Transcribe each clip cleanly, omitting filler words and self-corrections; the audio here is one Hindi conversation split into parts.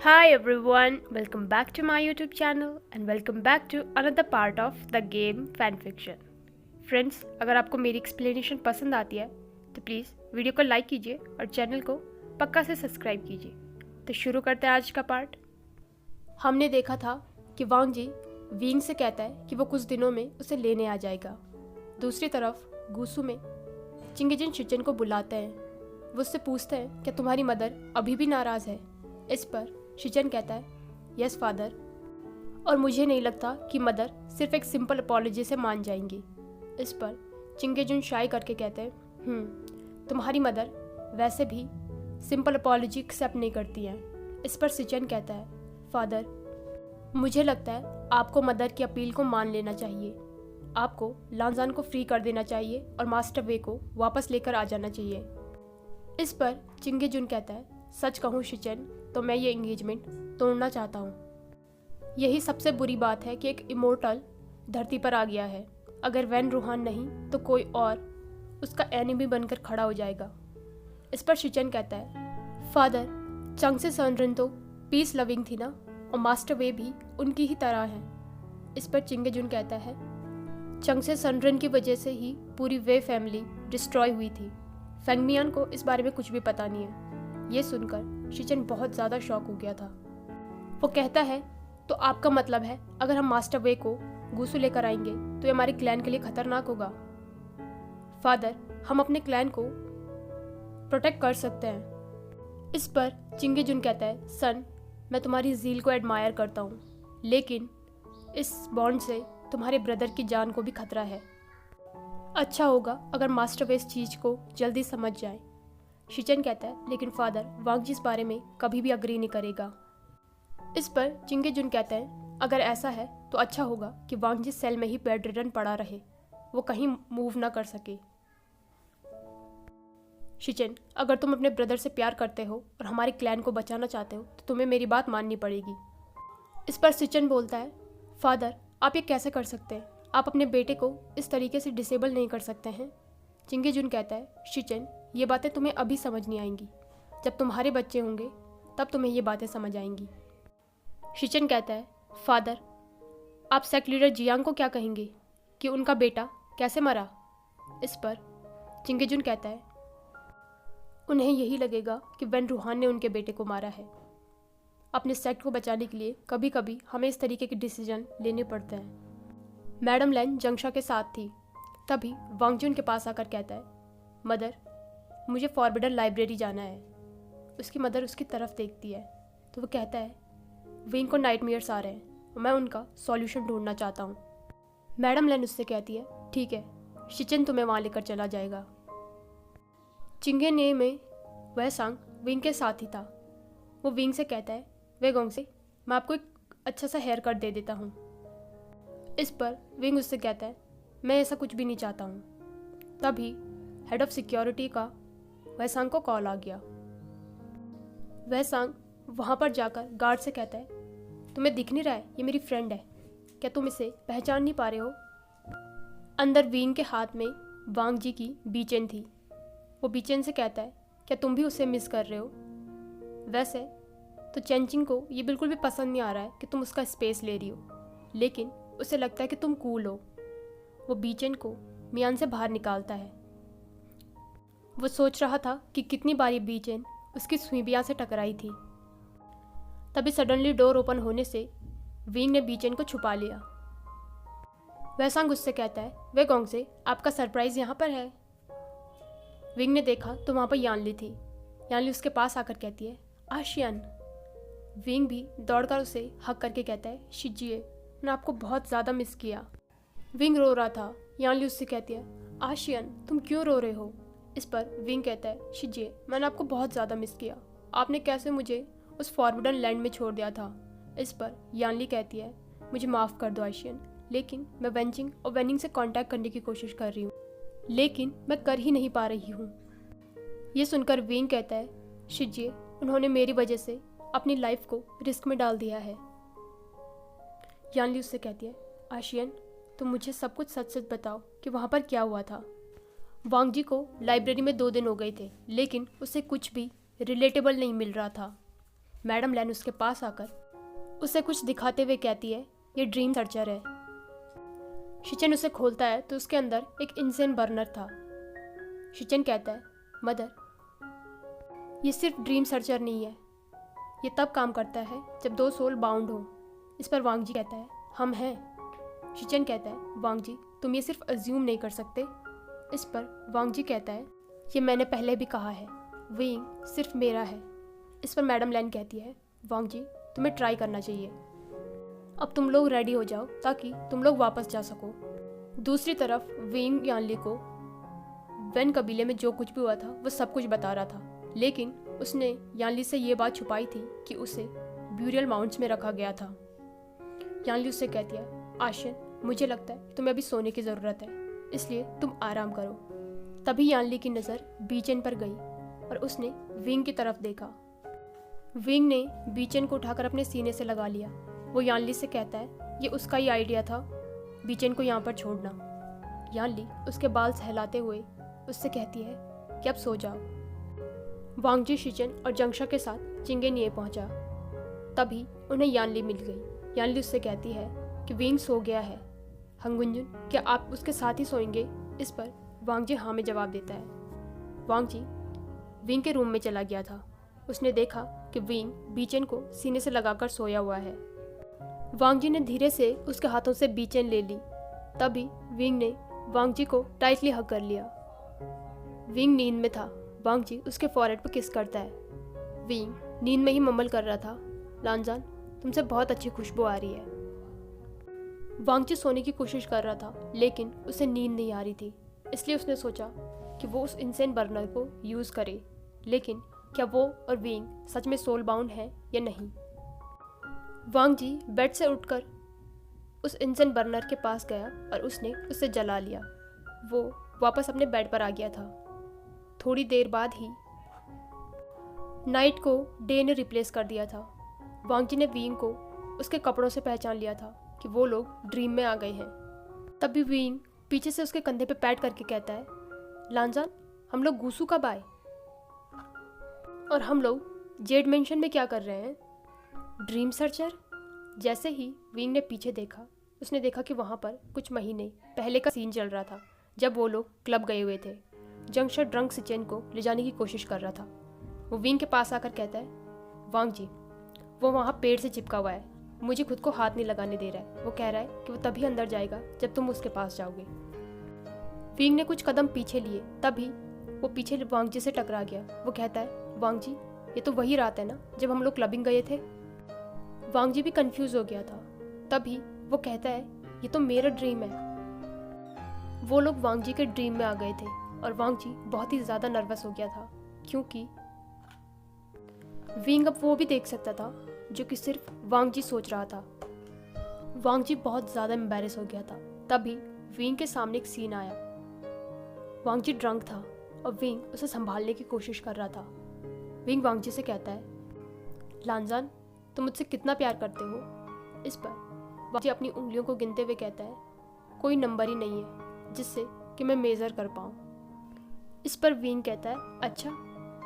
Hi everyone, welcome back to my YouTube channel and welcome back to another part of the game fanfiction. Friends, अगर आपको मेरी एक्सप्लेनेशन पसंद आती है तो प्लीज़ वीडियो को लाइक कीजिए और चैनल को पक्का से सब्सक्राइब कीजिए। तो शुरू करते हैं आज का पार्ट। हमने देखा था कि वांग जी विंग से कहता है कि वो कुछ दिनों में उसे लेने आ जाएगा। दूसरी तरफ गुसू में चिंगेजिन शिचन को बुलाते हैं। वो उससे पूछते हैं क्या तुम्हारी मदर अभी भी नाराज़ है। इस पर शिचन कहता है यस फादर, और मुझे नहीं लगता कि मदर सिर्फ एक सिंपल अपॉलॉजी से मान जाएंगी। इस पर चिंगेजुन शाई करके कहते हैं तुम्हारी मदर वैसे भी सिंपल अपॉलॉजी एक्सेप्ट नहीं करती हैं। इस पर शिचन कहता है फादर, मुझे लगता है आपको मदर की अपील को मान लेना चाहिए। आपको लांजान को फ्री कर देना चाहिए और मास्टर वे को वापस लेकर आ जाना चाहिए। इस पर चिंगेजुन कहता है सच कहूँ शिचन तो मैं ये एंगेजमेंट तोड़ना चाहता हूँ। यही सबसे बुरी बात है कि एक इमोर्टल धरती पर आ गया है। अगर वैन रूहान नहीं तो कोई और उसका एनिमी बनकर खड़ा हो जाएगा। इस पर शिचन कहता है फादर, चंग से सनरन तो पीस लविंग थी ना, और मास्टर वे भी उनकी ही तरह हैं। इस पर चिंगेजुन कहता है चंग से सनरन की वजह से ही पूरी वे फैमिली डिस्ट्रॉय हुई थी। फेंगमियान को इस बारे में कुछ भी पता नहीं है। ये सुनकर शिचन बहुत ज़्यादा शॉक हो गया था। वो कहता है तो आपका मतलब है अगर हम मास्टर वे को गुसू लेकर आएंगे तो ये हमारे क्लैन के लिए खतरनाक होगा। फादर, हम अपने क्लैन को प्रोटेक्ट कर सकते हैं। इस पर चिंगेजुन कहता है सन, मैं तुम्हारी ज़ील को एडमायर करता हूँ, लेकिन इस बॉन्ड से तुम्हारे ब्रदर की जान को भी खतरा है। अच्छा होगा अगर मास्टर वे इस चीज़ को जल्दी समझ जाए। शिचन कहता है लेकिन फादर, वांग जी इस बारे में कभी भी अग्री नहीं करेगा। इस पर चिंगेजुन कहता है अगर ऐसा है तो अच्छा होगा कि वांग जी सेल में ही बेड रिडन पड़ा रहे, वो कहीं मूव ना कर सके। शिचन, अगर तुम अपने ब्रदर से प्यार करते हो और हमारे क्लैन को बचाना चाहते हो तो तुम्हें मेरी बात माननी पड़ेगी। इस पर शिचन बोलता है फादर, आप ये कैसे कर सकते हैं? आप अपने बेटे को इस तरीके से डिसेबल नहीं कर सकते हैं। चिंगेजुन कहता है शिचन, ये बातें तुम्हें अभी समझ नहीं आएंगी। जब तुम्हारे बच्चे होंगे तब तुम्हें ये बातें समझ आएंगी। शिचन कहता है फादर, आप सेक्ट लीडर जियांग को क्या कहेंगे कि उनका बेटा कैसे मरा? इस पर चिंगेजुन कहता है उन्हें यही लगेगा कि वैन रूहान ने उनके बेटे को मारा है। अपने सेक्ट को बचाने के लिए कभी कभी हमें इस तरीके के डिसीजन लेने पड़ते हैं। मैडम लैन जंगशा के साथ थी। तभी वांग जी उनके पास आकर कहता है मदर, मुझे फॉरबिडन लाइब्रेरी जाना है। उसकी मदर उसकी तरफ देखती है तो वो कहता है विंग को नाइटमेयर्स आ रहे हैं और मैं उनका सॉल्यूशन ढूंढना चाहता हूँ। मैडम लैन उससे कहती है ठीक है, शिचन तुम्हें वहाँ लेकर चला जाएगा। चिंगे ने में वह सांग विंग के साथ ही था। वो विंग से कहता है वे गोंग से, मैं आपको एक अच्छा सा हेयर कट दे देता हूँ। इस पर विंग उससे कहता है मैं ऐसा कुछ भी नहीं चाहता हूँ। तभी हेड ऑफ सिक्योरिटी का वह सांग को कॉल आ गया। वह सांग वहाँ पर जाकर गार्ड से कहता है तुम्हें दिख नहीं रहा है, ये मेरी फ्रेंड है, क्या तुम इसे पहचान नहीं पा रहे हो? अंदर विंग के हाथ में वांग जी की बीचेन थी। वो बीचेन से कहता है क्या तुम भी उसे मिस कर रहे हो? वैसे तो चेंचिंग को ये बिल्कुल भी पसंद नहीं आ रहा है कि तुम उसका स्पेस ले रही हो, लेकिन उसे लगता है कि तुम कूल हो। वो बीचेन को मियान से बाहर निकालता है। वो सोच रहा था कि कितनी बार ये बीचेन उसकी सुईबियाँ से टकराई थी। तभी सडनली डोर ओपन होने से विंग ने बीचेन को छुपा लिया। वह सांग उससे कहता है वे गोंग से, आपका सरप्राइज यहाँ पर है। विंग ने देखा तो वहाँ पर यानली थी। यानली उसके पास आकर कहती है आशियन। विंग भी दौड़कर उसे हक करके कहता है शिजिए, मैंने आपको बहुत ज़्यादा मिस किया। विंग रो रहा था। यानली उससे कहती है आशियन, तुम क्यों रो रहे हो? इस पर विंग कहता है शिजिए, मैंने आपको बहुत ज़्यादा मिस किया। आपने कैसे मुझे उस फॉरबिडन लैंड में छोड़ दिया था। इस पर यानली कहती है मुझे माफ़ कर दो आशियन, लेकिन मैं वेंचिंग और वेनिंग से कांटेक्ट करने की कोशिश कर रही हूँ, लेकिन मैं कर ही नहीं पा रही हूँ। ये सुनकर विंग कहता है शिजिए, उन्होंने मेरी वजह से अपनी लाइफ को रिस्क में डाल दिया है। यानली उससे कहती है आशियन, तुम मुझे सब कुछ सच सच बताओ कि वहाँ पर क्या हुआ था। वांग जी को लाइब्रेरी में 2 दिन हो गए थे, लेकिन उसे कुछ भी रिलेटेबल नहीं मिल रहा था। मैडम लैन उसके पास आकर उसे कुछ दिखाते हुए कहती है, ये ड्रीम सर्चर है। शिचन उसे खोलता है तो उसके अंदर एक इंसेन बर्नर था। शिचन कहता है, मदर, ये सिर्फ ड्रीम सर्चर नहीं है, ये तब काम करता है जब 2 सोल बाउंड हो। इस पर वांग जी कहता है, हम हैं। शिचन कहता है, वांग जी, तुम ये सिर्फ अज्यूम नहीं कर सकते। इस पर वांग जी कहता है, ये मैंने पहले भी कहा है, विंग सिर्फ मेरा है। इस पर मैडम लैन कहती है, वांग जी, तुम्हें ट्राई करना चाहिए। अब तुम लोग रेडी हो जाओ ताकि तुम लोग वापस जा सको। दूसरी तरफ विंग यानली को वेन कबीले में जो कुछ भी हुआ था वो सब कुछ बता रहा था, लेकिन उसने यानली से ये बात छुपाई थी कि उसे ब्यूरियल माउंट्स में रखा गया था। यानली उससे कहती है, आशियन, मुझे लगता है तुम्हें अभी सोने की ज़रूरत है, इसलिए तुम आराम करो। तभी यानली की नज़र बीचन पर गई और उसने विंग की तरफ देखा। विंग ने बीचन को उठाकर अपने सीने से लगा लिया। वो यानली से कहता है, ये उसका ही आइडिया था बीचन को यहाँ पर छोड़ना। यानली उसके बाल सहलाते हुए उससे कहती है कि अब सो जाओ। वांगजी शिचन और जंगशा के साथ चिंगेनिए पहुंचा। तभी उन्हें यानली मिल गई। यानली उससे कहती है कि विंग सो गया है। हंगुंजुन, क्या आप उसके साथ ही सोएंगे? इस पर वांगजी हाँ में जवाब देता है। वांगजी विंग के रूम में चला गया था। उसने देखा कि विंग बीचन को सीने से लगाकर सोया हुआ है। वांगजी ने धीरे से उसके हाथों से बीचन ले ली। तभी विंग ने वांगजी को टाइटली हग कर लिया। विंग नींद में था। वांगजी उसके फॉरहेड पर किस करता है। विंग नींद में ही मम्मल कर रहा था, लानजान, तुमसे बहुत अच्छी खुशबू आ रही है। वांगजी सोने की कोशिश कर रहा था, लेकिन उसे नींद नहीं आ रही थी, इसलिए उसने सोचा कि वो उस इंसेन बर्नर को यूज़ करे। लेकिन क्या वो और विंग सच में सोल बाउंड है या नहीं? वांगजी बेड से उठकर उस इंसेन बर्नर के पास गया और उसने उसे जला लिया। वो वापस अपने बेड पर आ गया था। थोड़ी देर बाद ही नाइट को डे ने रिप्लेस कर दिया था। वांगजी ने विंग को उसके कपड़ों से पहचान लिया था कि वो लोग ड्रीम में आ गए हैं। तभी विंग पीछे से उसके कंधे पे पैट करके कहता है, लानजान, हम लोग गूसू कब आए और हम लोग जेड मेंशन में क्या कर रहे हैं? Dream searcher. जैसे ही विंग ने पीछे देखा, उसने देखा कि वहाँ पर कुछ महीने पहले का सीन चल रहा था, जब वो लोग क्लब गए हुए थे। जंगशा ड्रंक सिचेन को ले जाने की कोशिश कर रहा था। वो विंग के पास आकर कहता है, वांग जी, वो वहाँ पेड़ से चिपका हुआ है, मुझे खुद को हाथ नहीं लगाने दे रहा है। वो कह रहा है कि वो तभी अंदर जाएगा जब तुम उसके पास जाओगे। विंग ने कुछ कदम पीछे लिए, तभी वो पीछे वांग जी से टकरा गया। वो कहता है, वांग जी, ये तो वही रात है ना जब हम लोग क्लबिंग गए थे। वांग जी भी कंफ्यूज हो गया था। तभी वो कहता है, ये तो मेरा ड्रीम है। वो लोग वांग जी के ड्रीम में आ गए थे और वांग जी बहुत ही ज़्यादा नर्वस हो गया था, क्योंकि विंग अब वो भी देख सकता था जो कि सिर्फ वांग जी सोच रहा था। वांग जी बहुत ज़्यादा एम्बैरेस हो गया था। तभी विंग के सामने एक सीन आया। वांग जी ड्रंक था और विंग उसे संभालने की कोशिश कर रहा था। विंग वांग जी से कहता है, लानजान, तुम मुझसे कितना प्यार करते हो? इस पर वांग जी अपनी उंगलियों को गिनते हुए कहता है, कोई नंबर ही नहीं है जिससे कि मैं मेज़र कर पाऊँ। इस पर विंग कहता है, अच्छा,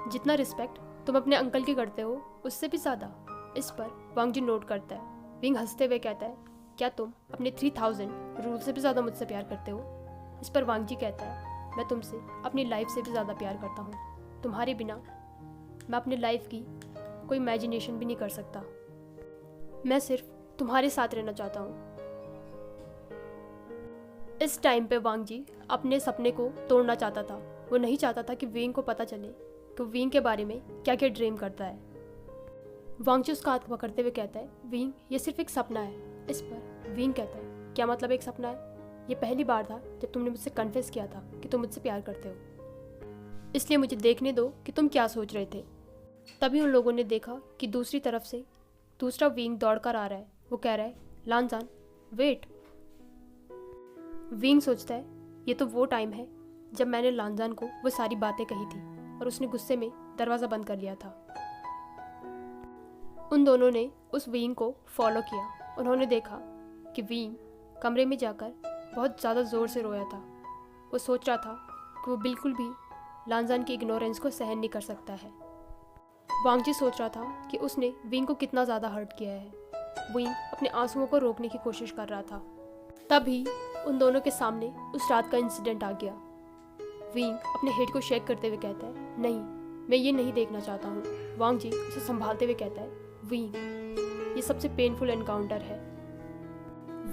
जितना रिस्पेक्ट तुम अपने अंकल की करते हो उससे भी ज़्यादा। इस पर वांग जी नोट करता है। विंग हंसते हुए कहता है, क्या तुम अपने 3000 रूल से भी ज़्यादा मुझसे प्यार करते हो? इस पर वांग जी कहता है, मैं तुमसे अपनी लाइफ से भी ज़्यादा प्यार करता हूँ। तुम्हारे बिना मैं अपनी लाइफ की कोई इमेजिनेशन भी नहीं कर सकता। मैं सिर्फ तुम्हारे साथ रहना चाहता हूँ। इस टाइम पे वांग जी अपने सपने को तोड़ना चाहता था। वो नहीं चाहता था कि विंग को पता चले कि विंग के बारे में क्या क्या ड्रीम करता है। वांग जी उसका हाथ पकड़ते हुए कहता है, विंग, ये सिर्फ एक सपना है। इस पर विंग कहता है, क्या मतलब एक सपना है? ये पहली बार था जब तुमने मुझसे कन्फेस किया था कि तुम मुझसे प्यार करते हो, इसलिए मुझे देखने दो कि तुम क्या सोच रहे थे। तभी उन लोगों ने देखा कि दूसरी तरफ से दूसरा विंग दौड़कर आ रहा है। वो कह रहा है, लानजान, वेट। विंग सोचता है, ये तो वो टाइम है जब मैंने लानजान को वो सारी बातें कही थी और उसने गुस्से में दरवाज़ा बंद कर लिया था। उन दोनों ने उस विंग को फॉलो किया। उन्होंने देखा कि विंग कमरे में जाकर बहुत ज़्यादा ज़ोर से रोया था। वो सोच रहा था कि वो बिल्कुल भी लानजान की इग्नोरेंस को सहन नहीं कर सकता है। वांग जी सोच रहा था कि उसने विंग को कितना ज़्यादा हर्ट किया है। विंग अपने आंसुओं को रोकने की कोशिश कर रहा था। तभी उन दोनों के सामने उस रात का इंसिडेंट आ गया। विंग अपने हेड को शेक करते हुए कहता है, नहीं, मैं ये नहीं देखना चाहता हूँ। वांग जी उसे संभालते हुए कहता है, विंग, ये सबसे पेनफुल एनकाउंटर है।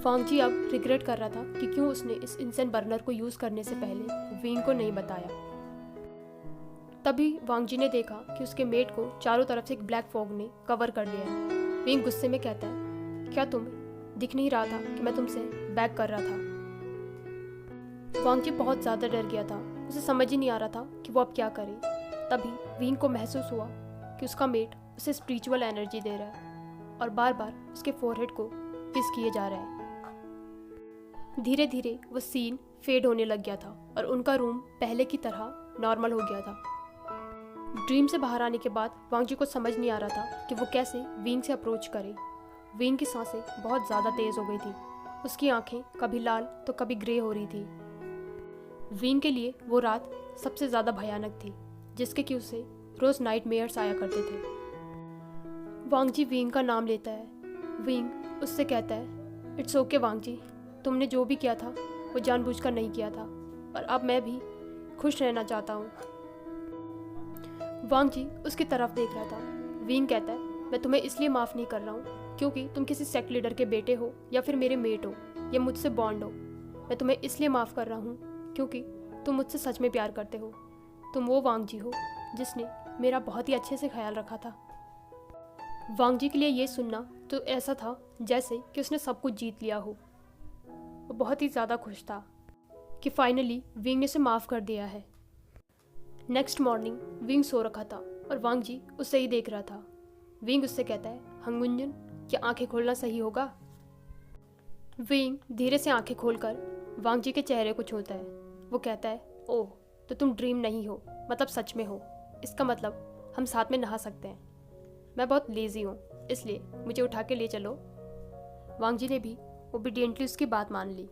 वांग जी अब रिग्रेट कर रहा था कि क्यों उसने इस इंसेंट बर्नर को यूज़ करने से पहले विंग को नहीं बताया। तभी वांग जी ने देखा कि उसके मेट को चारों तरफ से एक ब्लैक फॉग ने कवर कर लिया है। विंग गुस्से में कहता है, क्या तुम्हें दिख नहीं रहा था कि मैं तुमसे बैक कर रहा था? वांग जी बहुत ज़्यादा डर गया था। उसे समझ ही नहीं आ रहा था कि वो अब क्या करे। तभी विंग को महसूस हुआ कि उसका मेट उसे स्पिरिचुअल एनर्जी दे रहा है और बार बार उसके फोरहेड को किस किए जा रहा है। धीरे धीरे वो सीन फेड होने लग गया था और उनका रूम पहले की तरह नॉर्मल हो गया था। ड्रीम से बाहर आने के बाद वांग जी को समझ नहीं आ रहा था कि वो कैसे विंग से अप्रोच करे। विंग की सांसें बहुत ज़्यादा तेज़ हो गई थी। उसकी आंखें कभी लाल तो कभी ग्रे हो रही थी। विंग के लिए वो रात सबसे ज़्यादा भयानक थी, जिसके कि उसे रोज़ नाइटमेयर्स आया करते थे। वांग जी विंग का नाम लेता है। विंग उससे कहता है, इट्स ओके वांग जी, तुमने जो भी किया था वो जानबूझकर नहीं किया था और अब मैं भी खुश रहना चाहता हूँ। वांग जी उसकी तरफ देख रहा था। विंग कहता है, मैं तुम्हें इसलिए माफ़ नहीं कर रहा हूँ क्योंकि तुम किसी सेक्ट लीडर के बेटे हो या फिर मेरे मेट हो या मुझसे बॉन्ड हो। मैं तुम्हें इसलिए माफ़ कर रहा हूँ क्योंकि तुम मुझसे सच में प्यार करते हो। तुम वो वांग जी हो जिसने मेरा बहुत ही अच्छे से ख्याल रखा था। वांग जी के लिए ये सुनना तो ऐसा था जैसे कि उसने सब कुछ जीत लिया हो। वो बहुत ही ज़्यादा खुश था कि फाइनली विंग ने उसे माफ़ कर दिया है। नेक्स्ट मॉर्निंग विंग सो रखा था और वांग जी उसे ही देख रहा था। विंग उससे कहता है, हंगुंजन, क्या आंखें खोलना सही होगा? विंग धीरे से आंखें खोलकर वांग जी के चेहरे को छूता है। वो कहता है, ओह, तो तुम ड्रीम नहीं हो, मतलब सच में हो। इसका मतलब हम साथ में नहा सकते हैं। मैं बहुत लेज़ी हूँ, इसलिए मुझे उठा के ले चलो। वांग जी ने भी ओबीडियंटली उसकी बात मान ली।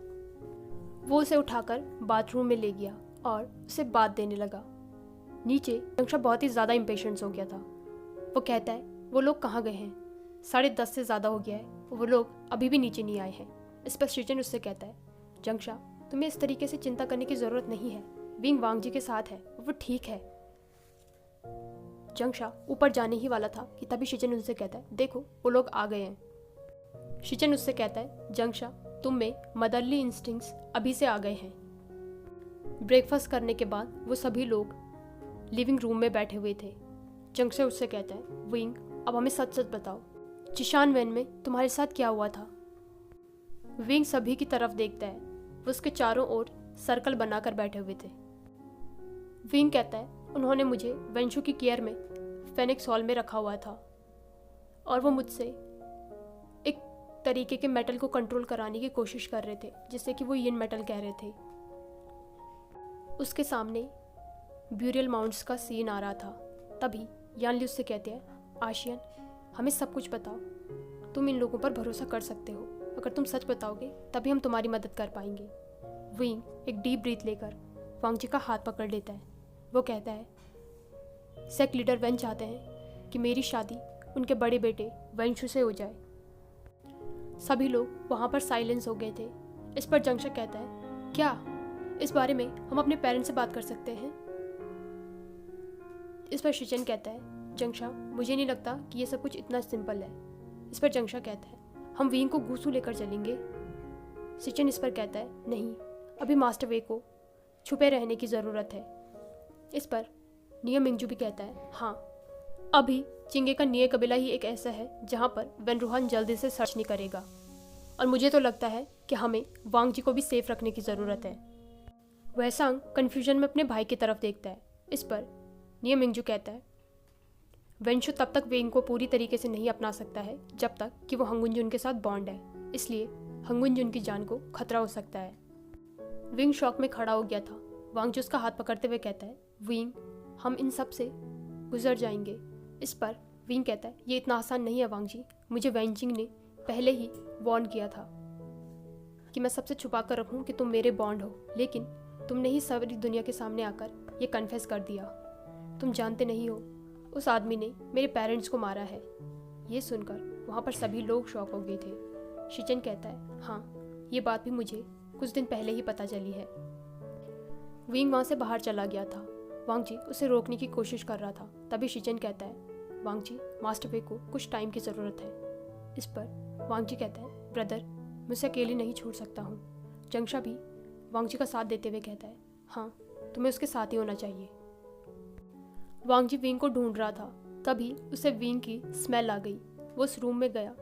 वो उसे उठाकर बाथरूम में ले गया और उसे बात देने लगा। नीचे जंक्षा बहुत ही ज़्यादा इम्पेशेंस हो गया था। वो कहता है, वो लोग कहाँ गए हैं? 10:30 से ज़्यादा हो गया है, वो लोग अभी भी नीचे नहीं आए हैं। इस पर शिचन उससे कहता है, जंक्षा, तुम्हें इस तरीके से चिंता करने की ज़रूरत नहीं है। विंग वांग जी के साथ है, वो ठीक है। जंक्षा ऊपर जाने ही वाला था कि तभी शिचन उनसे कहता है, देखो वो लोग आ गए हैं। शिचन उससे कहता है, जंक्षा, तुम में मदरली इंस्टिंक्ट्स अभी से आ गए हैं। ब्रेकफास्ट करने के बाद वो सभी लोग लिविंग रूम में बैठे हुए थे। जंक्षा उससे कहता है, विंग, अब हमें सच सच बताओ, चिशान वैन में तुम्हारे साथ क्या हुआ था? विंग सभी की तरफ देखता है। वो उसके चारों ओर सर्कल बनाकर बैठे हुए थे। विंग कहता है, उन्होंने मुझे वेंशु की केयर में फेनिक्स हॉल में रखा हुआ था और वो मुझसे एक तरीके के मेटल को कंट्रोल कराने की कोशिश कर रहे थे, जिससे कि वो यिन मेटल कह रहे थे। उसके सामने ब्यूरियल माउंट्स का सीन आ रहा था। तभी यानली उससे कहते हैं, आशियन, हमें सब कुछ बताओ। तुम इन लोगों पर भरोसा कर सकते हो। अगर तुम सच बताओगे तभी हम तुम्हारी मदद कर पाएंगे। विंग एक डीप ब्रीथ लेकर वांग जी का हाथ पकड़ लेता है। वो कहता है, सेक्ट लीडर वेन चाहते हैं कि मेरी शादी उनके बड़े बेटे वेंशु से हो जाए। सभी लोग वहाँ पर साइलेंस हो गए थे। इस पर जंक्षा कहता है, क्या इस बारे में हम अपने पेरेंट्स से बात कर सकते हैं? इस पर शिचन कहता है, जंक्षा, मुझे नहीं लगता कि ये सब कुछ इतना सिंपल है। इस पर जंक्षा कहता है, हम विंग को गूसू लेकर चलेंगे। शिचन इस पर कहता है, नहीं, अभी मास्टर वे को छुपे रहने की ज़रूरत है। इस पर निया मिंगजू भी कहता है, हाँ, अभी चिंगे का निये कबीला ही एक ऐसा है जहाँ पर वेन रूहान जल्दी से सर्च नहीं करेगा और मुझे तो लगता है कि हमें वांग जी को भी सेफ रखने की ज़रूरत है। वैसांग कन्फ्यूजन में अपने भाई की तरफ देखता है। इस पर निया मिंगजू कहता है, वेंशु तब तक विंग को पूरी तरीके से नहीं अपना सकता है जब तक कि वो हंगुंजुन के साथ बॉन्ड है, इसलिए हंगुंजुन की जान को खतरा हो सकता है। विंग शॉक में खड़ा हो गया था। वांग जी उसका हाथ पकड़ते हुए कहता है, विंग, हम इन सब से गुजर जाएंगे। इस पर विंग कहता है, ये इतना आसान नहीं है वांग जी। मुझे वेंचिंग ने पहले ही वार्न किया था कि मैं सबसे छुपा कर रखूँ कि तुम मेरे बॉन्ड हो, लेकिन तुमने ही सारी दुनिया के सामने आकर ये कन्फेस कर दिया। तुम जानते नहीं हो, उस आदमी ने मेरे पेरेंट्स को मारा है। ये सुनकर वहाँ पर सभी लोग शॉक हो गए थे। शिचन कहता है, हाँ, ये बात भी मुझे कुछ दिन पहले ही पता चली है। विंग वहाँ से बाहर चला गया था। वांग जी उसे रोकने की कोशिश कर रहा था। तभी शिचन कहता है, वांग जी, मास्टर वे को कुछ टाइम की ज़रूरत है। इस पर वांग जी कहता है, ब्रदर, मैं उसे अकेले नहीं छोड़ सकता हूँ। जंगशा भी वांग जी का साथ देते हुए कहता है, हाँ, तुम्हें उसके साथ ही होना चाहिए। वांग जी विंग को ढूंढ रहा था, तभी उसे विंग की स्मेल आ गई। वो उस रूम में गया।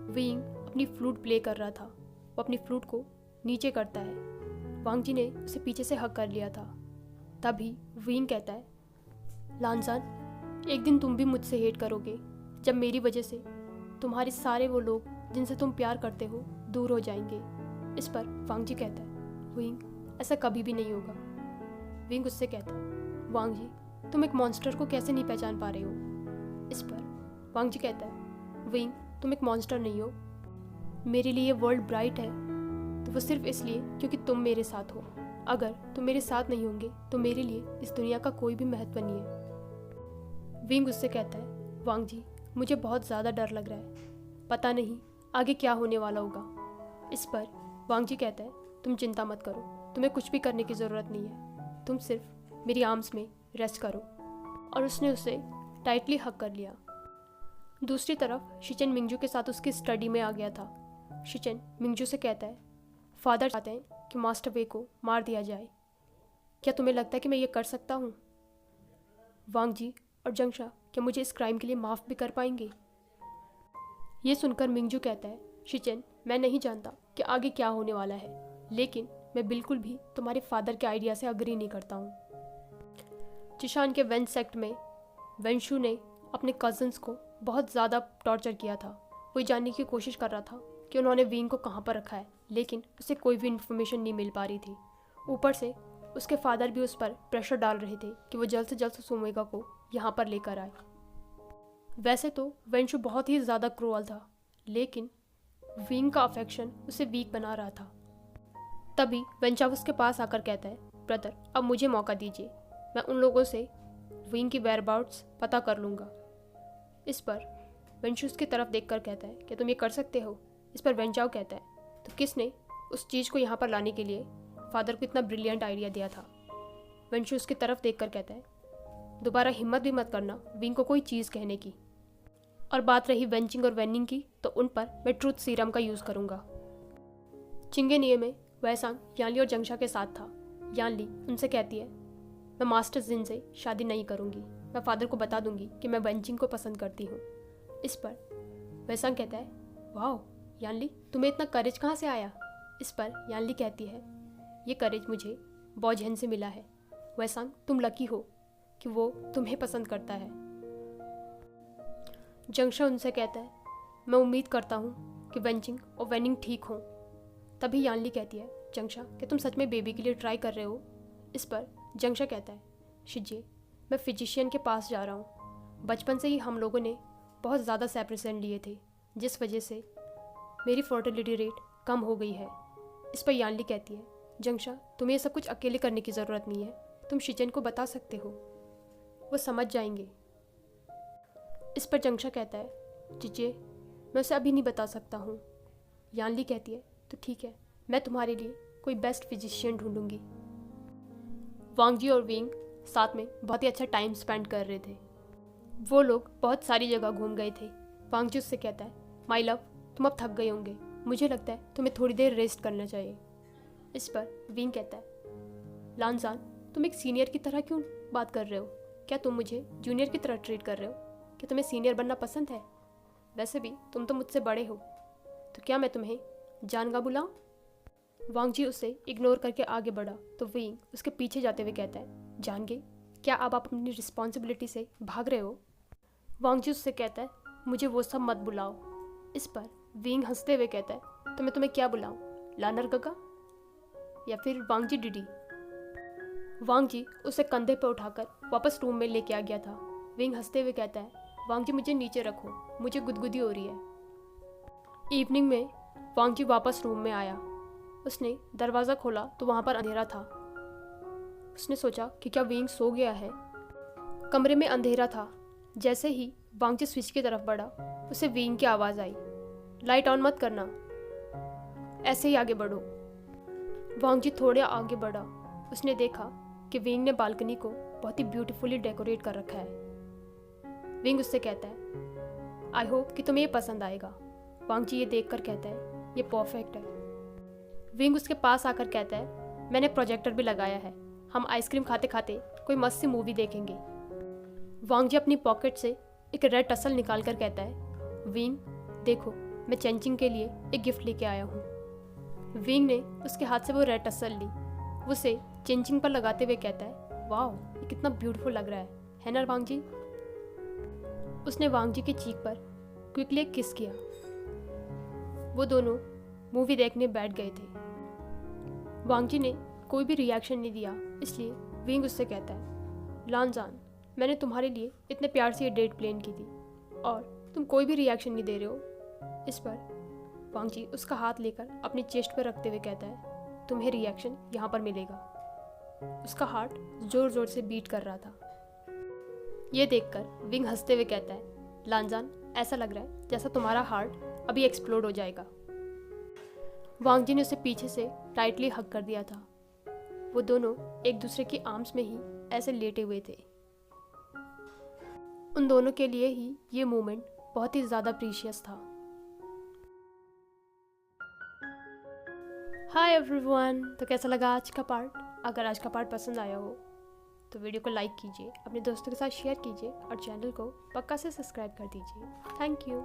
विंग अपनी फ्लूट प्ले कर रहा था। वो अपनी फ्लूट को नीचे करता है। वांग जी ने उसे पीछे से हक कर लिया था। तभी विंग कहता है, लानजान, एक दिन तुम भी मुझसे हेट करोगे, जब मेरी वजह से तुम्हारे सारे वो लोग जिनसे तुम प्यार करते हो दूर हो जाएंगे। इस पर वांग जी कहता है, विंग, ऐसा कभी भी नहीं होगा। विंग उससे कहता है, वांग जी, तुम एक मॉन्स्टर को कैसे नहीं पहचान पा रहे हो। इस पर वांग जी कहता है, विंग, तुम एक मॉन्स्टर नहीं हो। मेरे लिए वर्ल्ड ब्राइट है तो वो सिर्फ इसलिए क्योंकि तुम मेरे साथ हो। अगर तुम मेरे साथ नहीं होंगे तो मेरे लिए इस दुनिया का कोई भी महत्व नहीं है। विंग उससे कहता है, वांग जी, मुझे बहुत ज़्यादा डर लग रहा है, पता नहीं आगे क्या होने वाला होगा। इस पर वांग जी कहता है, तुम चिंता मत करो, तुम्हें कुछ भी करने की ज़रूरत नहीं है, तुम सिर्फ मेरी आर्म्स में रेस्ट करो। और उसने उसे टाइटली हक कर लिया। दूसरी तरफ शिचन मिंगजू के साथ उसकी स्टडी में आ गया था। शिचन मिंगजू से कहता है, फादर चाहते हैं कि मास्टर वे को मार दिया जाए। क्या तुम्हें लगता है कि मैं ये कर सकता हूँ? वांग जी और जंगशा क्या मुझे इस क्राइम के लिए माफ़ भी कर पाएंगे? ये सुनकर मिंगजू कहता है, शिचन, मैं नहीं जानता कि आगे क्या होने वाला है, लेकिन मैं बिल्कुल भी तुम्हारे फादर के आइडिया से अग्री नहीं करता हूँ। जिशान के वेन सेक्ट में वेंशु ने अपने कज़न्स को बहुत ज़्यादा टॉर्चर किया था। वो जानने की कोशिश कर रहा था कि उन्होंने विंग को कहाँ पर रखा है, लेकिन उसे कोई भी इन्फॉर्मेशन नहीं मिल पा रही थी। ऊपर से उसके फादर भी उस पर प्रेशर डाल रहे थे कि वो जल्द से जल्द सुमेगा को यहाँ पर लेकर आए। वैसे तो वेंशु बहुत ही ज़्यादा क्रूअल था, लेकिन विंग का अफेक्शन उसे वीक बना रहा था। तभी वेंचाव उसके पास आकर कहता है, ब्रदर, अब मुझे मौका दीजिए, मैं उन लोगों से विंग की वेयरअबाउट्स पता कर लूँगा। इस पर वेंशु उसकी तरफ देखकर कहता है, क्या तुम ये कर सकते हो? इस पर वेंचाव कहता है, तो किसने उस चीज़ को यहाँ पर लाने के लिए फादर को इतना ब्रिलियंट आइडिया दिया था? वेंशु उसकी तरफ देखकर कहता है, दोबारा हिम्मत भी मत करना विंग को कोई चीज़ कहने की। और बात रही वेंचिंग और वेनिंग की, तो उन पर मैं ट्रूथ सीरम का यूज़ करूँगा। चिंगेनिए में वैसांग यानली और जंगशा के साथ था। यानली उनसे कहती है, मैं मास्टर जिन से शादी नहीं करूँगी, मैं फादर को बता दूंगी कि मैं वेंचिंग को पसंद करती हूँ। इस पर वैसांग कहता है, वाह यानली, तुम्हें इतना करेज कहाँ से आया? इस पर यानली कहती है, ये करेज मुझे बॉजहन से मिला है। वैसांग, तुम लकी हो कि वो तुम्हें पसंद करता है। जंगशा उनसे कहता है, मैं उम्मीद करता हूँ कि वेंचिंग और वेनिंग ठीक हों। तभी यानली कहती है, जंगशा, क्या तुम सच में बेबी के लिए ट्राई कर रहे हो? इस पर जंगशा कहता है, शिजे, मैं फिजिशियन के पास जा रहा हूँ। बचपन से ही हम लोगों ने बहुत ज़्यादा सेपरेशन लिए थे, जिस वजह से मेरी फर्टिलिटी रेट कम हो गई है। इस पर यानली कहती है, जंगशा, तुम्हें ये सब कुछ अकेले करने की ज़रूरत नहीं है, तुम शिचन को बता सकते हो, वो समझ जाएंगे। इस पर जंगशा कहता है, जीजे, मैं उसे अभी नहीं बता सकता हूँ। यानली कहती है, तो ठीक है, मैं तुम्हारे लिए कोई बेस्ट फिजिशियन ढूंढूंगी। वांग जी और विंग साथ में बहुत ही अच्छा टाइम स्पेंड कर रहे थे। वो लोग बहुत सारी जगह घूम गए थे। वांग जी उससे कहता है, माई लव, तुम अब थक गए होंगे, मुझे लगता है तुम्हें थोड़ी देर रेस्ट करना चाहिए। इस पर विंग कहता है, लानजान, तुम एक सीनियर की तरह क्यों बात कर रहे हो? क्या तुम मुझे जूनियर की तरह ट्रीट कर रहे हो? क्या तुम्हें सीनियर बनना पसंद है? वैसे भी तुम तो मुझसे बड़े हो, तो क्या मैं तुम्हें जानगा बुलाऊं? वांग जी उसे इग्नोर करके आगे बढ़ा तो विंग उसके पीछे जाते हुए कहता है, जानगे, क्या आप अपनी रिस्पॉन्सिबिलिटी से भाग रहे हो? वांग जी उससे कहता है, मुझे वो सब मत बुलाओ। इस पर विंग हंसते हुए कहता है, तो मैं तुम्हें क्या बुलाऊं, लानर गगा या फिर वांग जी डीडी? वांग जी उसे कंधे पर उठाकर वापस रूम में लेके आ गया था। विंग हंसते हुए कहता है, वांग जी मुझे नीचे रखो, मुझे गुदगुदी हो रही है। इवनिंग में वांग जी वापस रूम में आया। उसने दरवाज़ा खोला तो वहाँ पर अंधेरा था। उसने सोचा कि क्या विंग सो गया है। कमरे में अंधेरा था, जैसे ही वांगजी स्विच की तरफ बढ़ा, उसे विंग की आवाज़ आई, लाइट ऑन मत करना, ऐसे ही आगे बढ़ो। वांगजी थोड़े आगे बढ़ा। उसने देखा कि विंग ने बालकनी को बहुत ही ब्यूटीफुली डेकोरेट कर रखा है। विंग उससे कहता है, आई होप कि तुम्हें ये पसंद आएगा। वांगजी ये देखकर कहता है, ये परफेक्ट है। विंग उसके पास आकर कहता है, मैंने प्रोजेक्टर भी लगाया है, हम आइसक्रीम खाते खाते कोई मस्त सी मूवी देखेंगे। वांगजी अपनी पॉकेट से एक रेड टसल निकाल कर कहता है, विंग देखो, मैं चेंचिंग के लिए एक गिफ्ट लेके आया हूँ। विंग ने उसके हाथ से वो रेड टसल ली, उसे चेंचिंग पर लगाते हुए कहता है, वाह, ये कितना ब्यूटीफुल लग रहा है ना वांगजी। उसने वांगजी की चीख पर क्विकली एक किस किया। वो दोनों मूवी देखने बैठ गए थे। वांगजी ने कोई भी रिएक्शन नहीं दिया, इसलिए विंग उससे कहता है, लानजान, मैंने तुम्हारे लिए इतने प्यार से ये डेट प्लान की थी और तुम कोई भी रिएक्शन नहीं दे रहे हो। इस पर वांगजी उसका हाथ लेकर अपनी चेस्ट पर रखते हुए कहता है, तुम्हें रिएक्शन यहाँ पर मिलेगा। उसका हार्ट जोर जोर से बीट कर रहा था। ये देखकर विंग हंसते हुए कहता है, लानजान, ऐसा लग रहा है जैसा तुम्हारा हार्ट अभी एक्सप्लोड हो जाएगा। वांगजी ने उसे पीछे से टाइटली हग कर दिया था। वो दोनों एक दूसरे की आर्म्स में ही ऐसे लेटे हुए थे। उन दोनों के लिए ही ये मोमेंट बहुत ही ज़्यादा प्रीशियस था। हाय एवरीवन, तो कैसा लगा आज का पार्ट? अगर आज का पार्ट पसंद आया हो तो वीडियो को लाइक कीजिए, अपने दोस्तों के साथ शेयर कीजिए और चैनल को पक्का से सब्सक्राइब कर दीजिए। Thank you.